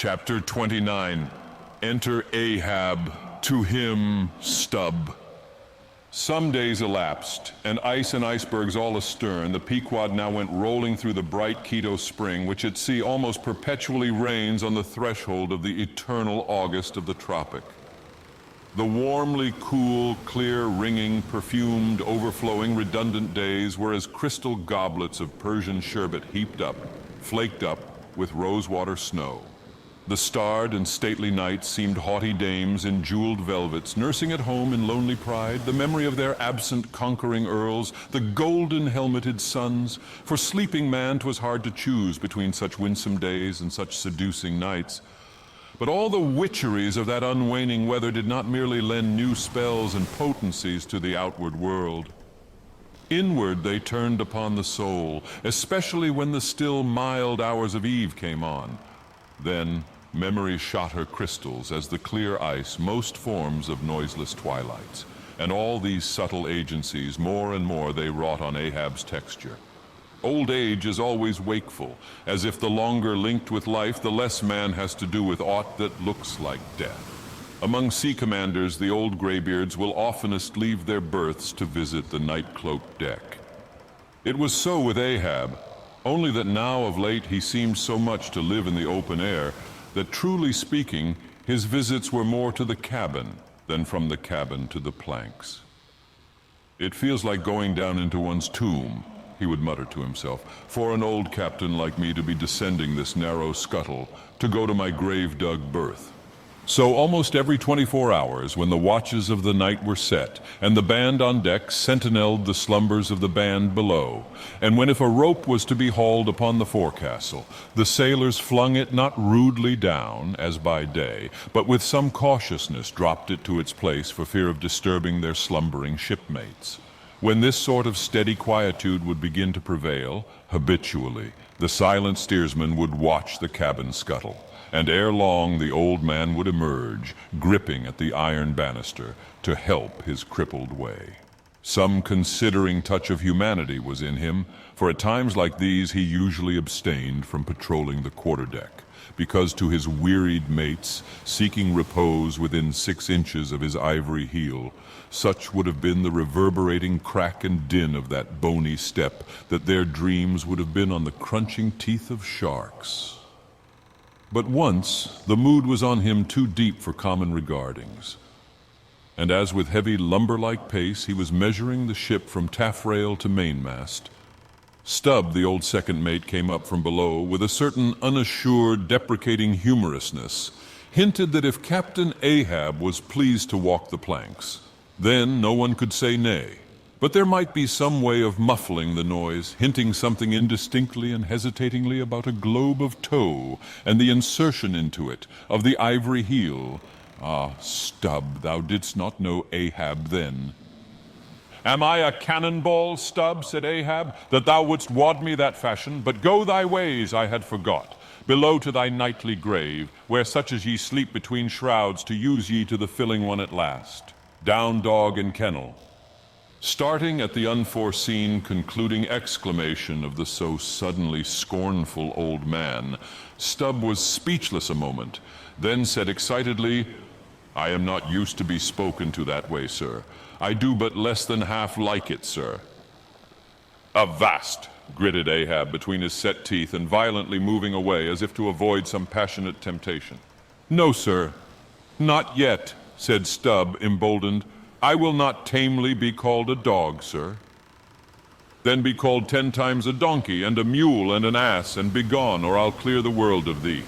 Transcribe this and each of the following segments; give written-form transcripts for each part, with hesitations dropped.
Chapter 29. Enter Ahab, to him Stubb. Some days elapsed, and ice and icebergs all astern, the Pequod now went rolling through the bright Quito spring, which at sea almost perpetually reigns on the threshold of the eternal August of the tropic. The warmly cool, clear, ringing, perfumed, overflowing, redundant days were as crystal goblets of Persian sherbet heaped up, flaked up with rosewater snow. The starred and stately nights seemed haughty dames in jeweled velvets, nursing at home in lonely pride the memory of their absent conquering earls, the golden helmeted suns. For sleeping man 'twas hard to choose between such winsome days and such seducing nights. But all the witcheries of that unwaning weather did not merely lend new spells and potencies to the outward world. Inward they turned upon the soul, especially when the still mild hours of eve came on. Then memory shot her crystals as the clear ice most forms of noiseless twilights, and all these subtle agencies more and more they wrought on Ahab's texture. Old age is always wakeful, as if the longer linked with life, the less man has to do with aught that looks like death. Among sea commanders, the old graybeards will oftenest leave their berths to visit the night-cloaked deck. It was so with Ahab, only that now of late he seemed so much to live in the open air that, truly speaking, his visits were more to the cabin than from the cabin to the planks. "It feels like going down into one's tomb," he would mutter to himself, "for an old captain like me to be descending this narrow scuttle, to go to my grave-dug berth." So almost every 24 hours, when the watches of the night were set, and the band on deck sentineled the slumbers of the band below, and when if a rope was to be hauled upon the forecastle, the sailors flung it not rudely down, as by day, but with some cautiousness dropped it to its place for fear of disturbing their slumbering shipmates. When this sort of steady quietude would begin to prevail, habitually, the silent steersman would watch the cabin scuttle, and ere long the old man would emerge, gripping at the iron banister, to help his crippled way. Some considering touch of humanity was in him, for at times like these he usually abstained from patrolling the quarterdeck, because to his wearied mates, seeking repose within 6 inches of his ivory heel, such would have been the reverberating crack and din of that bony step that their dreams would have been on the crunching teeth of sharks. But once the mood was on him too deep for common regardings, and as with heavy lumber-like pace he was measuring the ship from taffrail to mainmast, Stubb, the old second mate, came up from below with a certain unassured, deprecating humorousness, hinted that if Captain Ahab was pleased to walk the planks, then no one could say nay. But there might be some way of muffling the noise, hinting something indistinctly and hesitatingly about a globe of tow and the insertion into it of the ivory heel. Ah, Stubb, thou didst not know Ahab then. "Am I a cannonball, Stubb," said Ahab, "that thou wouldst wad me that fashion? But go thy ways, I had forgot. Below to thy nightly grave, where such as ye sleep between shrouds, to use ye to the filling one at last. Down dog and kennel." Starting at the unforeseen concluding exclamation of the so suddenly scornful old man, Stubb was speechless a moment, then said excitedly, "I am not used to be spoken to that way, sir. I do but less than half like it, sir." "Avast!" gritted Ahab between his set teeth and violently moving away as if to avoid some passionate temptation. "No, sir, not yet," said Stubb, emboldened. "I will not tamely be called a dog, sir." "Then be called 10 times a donkey and a mule and an ass, and begone, or I'll clear the world of thee."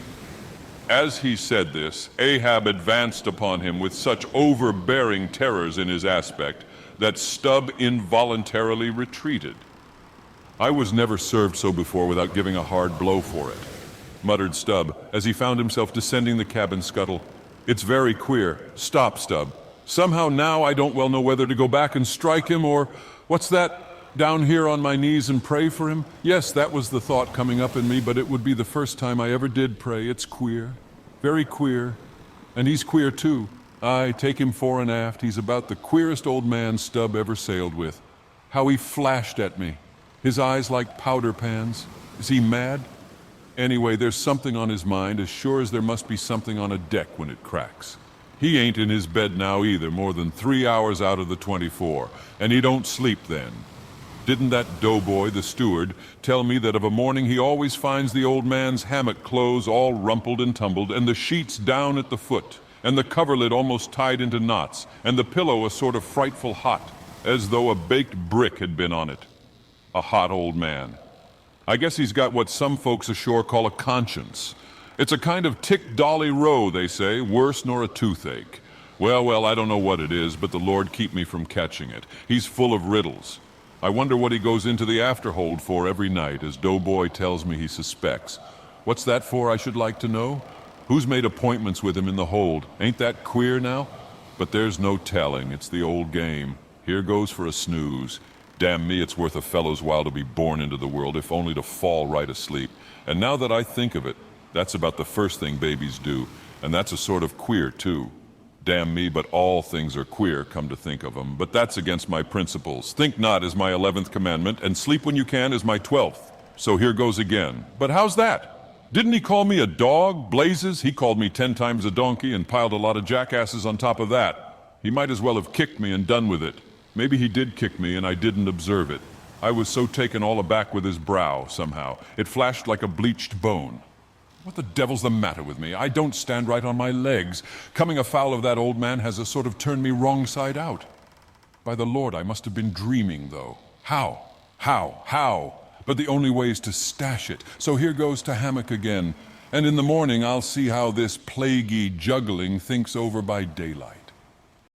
As he said this, Ahab advanced upon him with such overbearing terrors in his aspect that Stubb involuntarily retreated. "I was never served so before without giving a hard blow for it," muttered Stubb as he found himself descending the cabin scuttle. "It's very queer. Stop, Stubb. Somehow now I don't well know whether to go back and strike him or, what's that, down here on my knees and pray for him? Yes, that was the thought coming up in me, but it would be the first time I ever did pray. It's queer, very queer, and he's queer too. Aye, take him fore and aft, he's about the queerest old man Stubb ever sailed with. How he flashed at me, his eyes like powder pans. Is he mad? Anyway, there's something on his mind, as sure as there must be something on a deck when it cracks. He ain't in his bed now either, more than 3 hours out of the 24, and he don't sleep then. Didn't that doughboy, the steward, tell me that of a morning he always finds the old man's hammock clothes all rumpled and tumbled, and the sheets down at the foot, and the coverlid almost tied into knots, and the pillow a sort of frightful hot, as though a baked brick had been on it. A hot old man. I guess he's got what some folks ashore call a conscience. It's a kind of tick-dolly row, they say, worse nor a toothache. Well, I don't know what it is, but the Lord keep me from catching it. He's full of riddles. I wonder what he goes into the afterhold for every night, as Doughboy tells me he suspects. What's that for, I should like to know? Who's made appointments with him in the hold? Ain't that queer now? But there's no telling. It's the old game. Here goes for a snooze. Damn me, it's worth a fellow's while to be born into the world, if only to fall right asleep. And now that I think of it, that's about the first thing babies do. And that's a sort of queer, too. Damn me, but all things are queer, come to think of 'em. But that's against my principles. Think not is my 11th commandment, and sleep when you can is my 12th. So here goes again. But how's that? Didn't he call me a dog? Blazes, he called me 10 times a donkey and piled a lot of jackasses on top of that. He might as well have kicked me and done with it. Maybe he did kick me and I didn't observe it. I was so taken all aback with his brow, somehow. It flashed like a bleached bone. What the devil's the matter with me? I don't stand right on my legs. Coming afoul of that old man has a sort of turned me wrong side out. By the Lord, I must have been dreaming, though. How? But the only way is to stash it. So here goes to hammock again. And in the morning, I'll see how this plaguey juggling thinks over by daylight.